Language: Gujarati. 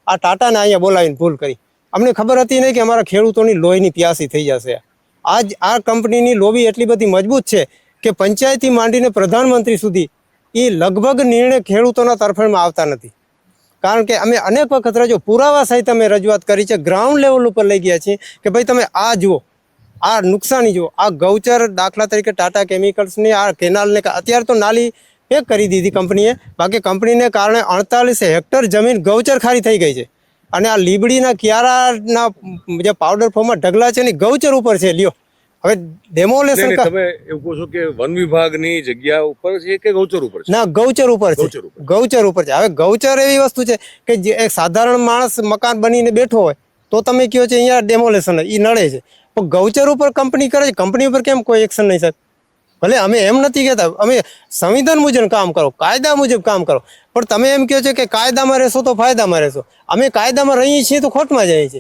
આ ટાટાને અહીંયા બોલાવીને ભૂલ કરી. અમને ખબર હતી નહીં કે અમારા ખેડૂતોની લોહીની પ્યાસી થઈ જશે. આજ આ કંપનીની લોબી એટલી બધી મજબૂત છે કે પંચાયતથી માંડીને પ્રધાનમંત્રી સુધી એ લગભગ નિર્ણય ખેડૂતોના તરફેણમાં આવતા નથી. કારણ કે અમે અનેક વખત પુરાવા સહિત અમે રજૂઆત કરી છે, ગ્રાઉન્ડ લેવલ ઉપર લઈ ગયા છીએ કે ભાઈ તમે આ જુઓ, આ નુકસાની જુઓ. આ ગૌચર દાખલા તરીકે ટાટા કેમિકલ્સની આ કેનાલને અત્યારે તો નાલી પેક કરી દીધી કંપનીએ, બાકી કંપનીને કારણે 48 હેક્ટર જમીન ગૌચર ખાલી થઈ ગઈ છે. અને આ લીબડીના કિયારાના જે પાવડર ફોર્મમાં ઢગલા છે ને ગૌચર ઉપર છે. લ્યો હવે ડેમોલેશન તમે એવું કહો છો કે વન વિભાગની જગ્યા ઉપર છે કે ગૌચર ઉપર છે? ના, ગૌચર ઉપર છે. ગૌચર ઉપર છે. હવે ગૌચર એવી વસ્તુ છે કે જે એક સાધારણ માણસ મકાન બનીને બેઠો હોય તો તમે કહો છો અહીંયા ડેમોલેશન એ નડે છે, પણ ગૌચર ઉપર કંપની કરે છે, કંપની ઉપર કેમ કોઈ એક્શન નહીં સાહેબ? ભલે અમે એમ નથી કહેતા, અમે સંવિધાન મુજબ કામ કરો, કાયદા મુજબ કામ કરો, પણ તમે એમ કહો છો કે કાયદામાં રહેશો તો ફાયદામાં રહેશો. અમે કાયદામાં રહીએ છીએ તો ખોટમાં જઈએ છીએ.